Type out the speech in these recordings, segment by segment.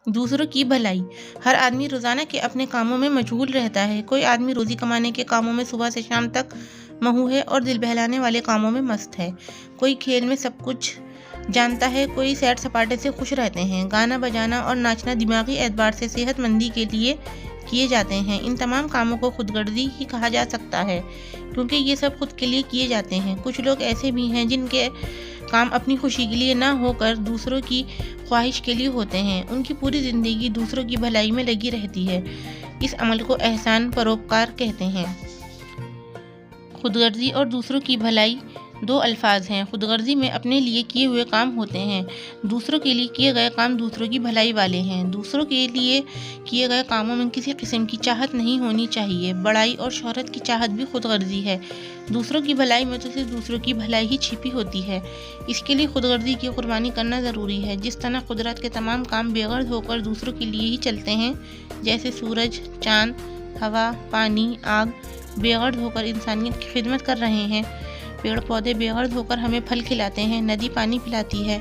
دوسروں کی بھلائی۔ ہر آدمی روزانہ کے اپنے کاموں میں مشغول رہتا ہے۔ کوئی آدمی روزی کمانے کے کاموں میں صبح سے شام تک مہو ہے اور دل بہلانے والے کاموں میں مست ہے۔ کوئی کھیل میں سب کچھ جانتا ہے، کوئی سیر سپاٹے سے خوش رہتے ہیں۔ گانا بجانا اور ناچنا دماغی اعتبار سے صحت مندی کے لیے کیے جاتے ہیں۔ ان تمام کاموں کو خود غرضی ہی کہا جا سکتا ہے، کیونکہ یہ سب خود کے لیے کیے جاتے ہیں۔ کچھ لوگ ایسے بھی ہیں جن کے کام اپنی خوشی کے لیے نہ ہو کر دوسروں کی خواہش کے لیے ہوتے ہیں۔ ان کی پوری زندگی دوسروں کی بھلائی میں لگی رہتی ہے۔ اس عمل کو احسان پروپکار کہتے ہیں۔ خود غرضی اور دوسروں کی بھلائی دو الفاظ ہیں۔ خود غرضی میں اپنے لیے کیے ہوئے کام ہوتے ہیں۔ دوسروں کے لیے کیے گئے کام دوسروں کی بھلائی والے ہیں۔ دوسروں کے لیے کیے گئے کاموں میں کسی قسم کی چاہت نہیں ہونی چاہیے۔ بڑائی اور شہرت کی چاہت بھی خود غرضی ہے۔ دوسروں کی بھلائی میں تو صرف دوسروں کی بھلائی ہی چھپی ہوتی ہے۔ اس کے لیے خود غرضی کی قربانی کرنا ضروری ہے۔ جس طرح قدرت کے تمام کام بے غرض ہو کر دوسروں کے لیے ہی چلتے ہیں، جیسے سورج، چاند، ہوا، پانی، آگ بے غرض ہو کر انسانیت کی خدمت کر رہے ہیں، پیڑ پودے بے غرض ہو کر ہمیں پھل کھلاتے ہیں، ندی پانی پلاتی ہے،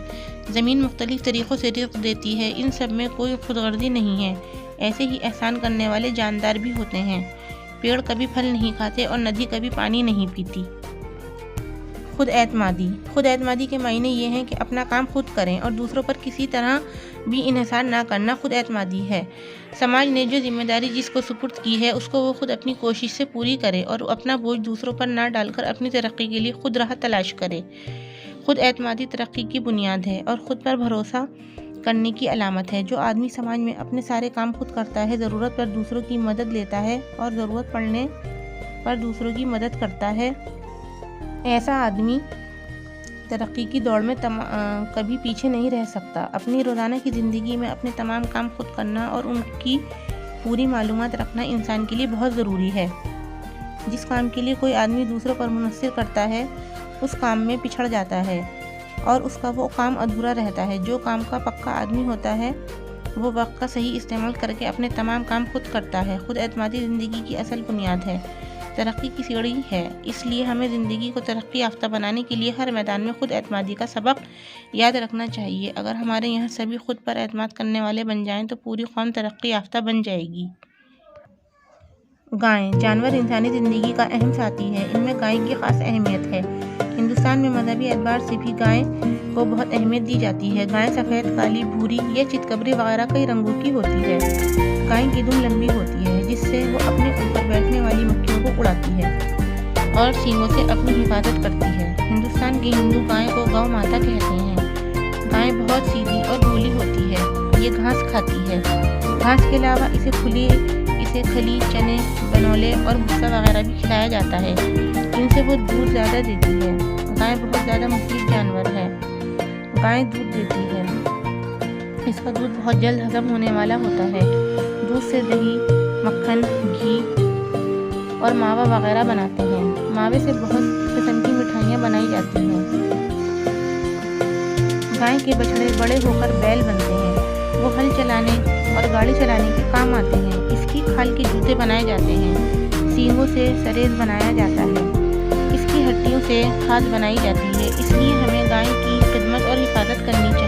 زمین مختلف طریقوں سے رزق دیتی ہے، ان سب میں کوئی خود غرضی نہیں ہے۔ ایسے ہی احسان کرنے والے جاندار بھی ہوتے ہیں۔ پیڑ کبھی پھل نہیں کھاتے اور ندی کبھی پانی نہیں پیتی۔ خود اعتمادی۔ خود اعتمادی کے معنی یہ ہیں کہ اپنا کام خود کریں اور دوسروں پر کسی طرح بھی انحصار نہ کرنا خود اعتمادی ہے۔ سماج نے جو ذمہ داری جس کو سپرد کی ہے، اس کو وہ خود اپنی کوشش سے پوری کرے اور اپنا بوجھ دوسروں پر نہ ڈال کر اپنی ترقی کے لیے خود راہ تلاش کرے۔ خود اعتمادی ترقی کی بنیاد ہے اور خود پر بھروسہ کرنے کی علامت ہے۔ جو آدمی سماج میں اپنے سارے کام خود کرتا ہے، ضرورت پر دوسروں کی مدد لیتا ہے اور ضرورت پڑنے پر دوسروں کی مدد کرتا ہے، ایسا آدمی ترقی کی دوڑ میں کبھی پیچھے نہیں رہ سکتا۔ اپنی روزانہ کی زندگی میں اپنے تمام کام خود کرنا اور ان کی پوری معلومات رکھنا انسان کے لیے بہت ضروری ہے۔ جس کام کے لیے کوئی آدمی دوسروں پر منحصر کرتا ہے، اس کام میں پچھڑ جاتا ہے اور اس کا وہ کام ادھورا رہتا ہے۔ جو کام کا پکا آدمی ہوتا ہے، وہ وقت کا صحیح استعمال کر کے اپنے تمام کام خود کرتا ہے۔ خود اعتمادی زندگی کی اصل بنیاد ہے، ترقی کی سیڑھی ہے۔ اس لیے ہمیں زندگی کو ترقی یافتہ بنانے کے لیے ہر میدان میں خود اعتمادی کا سبق یاد رکھنا چاہیے۔ اگر ہمارے یہاں سبھی خود پر اعتماد کرنے والے بن جائیں تو پوری قوم ترقی یافتہ بن جائے گی۔ گائیں۔ جانور انسانی زندگی کا اہم ساتھی ہے۔ ان میں گائے کی خاص اہمیت ہے۔ ہندوستان میں مذہبی اعتبار سے بھی گائے کو بہت اہمیت دی جاتی ہے۔ گائے سفید، کالی، بھوری یا چتکبری وغیرہ کئی رنگوں کی ہوتی ہے۔ گائے کی دم لمبی ہوتی ہے، جس سے وہ اپنے اوپر بیٹھنے والی مکھیوں کو اڑاتی ہے اور سینگوں سے اپنی حفاظت کرتی ہے۔ ہندوستان کے ہندو گائے کو گو ماتا کہتے ہیں۔ گائے بہت سیدھی اور بھولی ہوتی ہے۔ یہ گھاس کھاتی ہے۔ گھاس کے علاوہ اسے کھلی، چنے، بنولے اور بھوسا وغیرہ بھی کھلایا جاتا ہے۔ ان سے وہ دودھ زیادہ دیتی ہے۔ گائے بہت زیادہ مفید جانور ہے۔ گائے دودھ دیتی ہے۔ اس کا دودھ بہت جلد ہضم ہونے والا ہوتا ہے۔ دودھ سے دہی، مکھن، گھی اور ماوا وغیرہ بناتے ہیں۔ ماوے سے بہت قسم کی مٹھائیاں بنائی جاتی ہیں۔ گائے کے بچڑے بڑے ہو کر بیل بنتے ہیں۔ وہ ہل چلانے اور گاڑی چلانے کے کام آتے ہیں۔ اس کی کھال کے جوتے بنائے جاتے ہیں۔ سینگوں سے سریز بنایا جاتا ہے۔ اس کی ہڈیوں سے کھاد بنائی جاتی ہے۔ اس لیے ہمیں گائے کی خدمت اور حفاظت کرنی چاہیے۔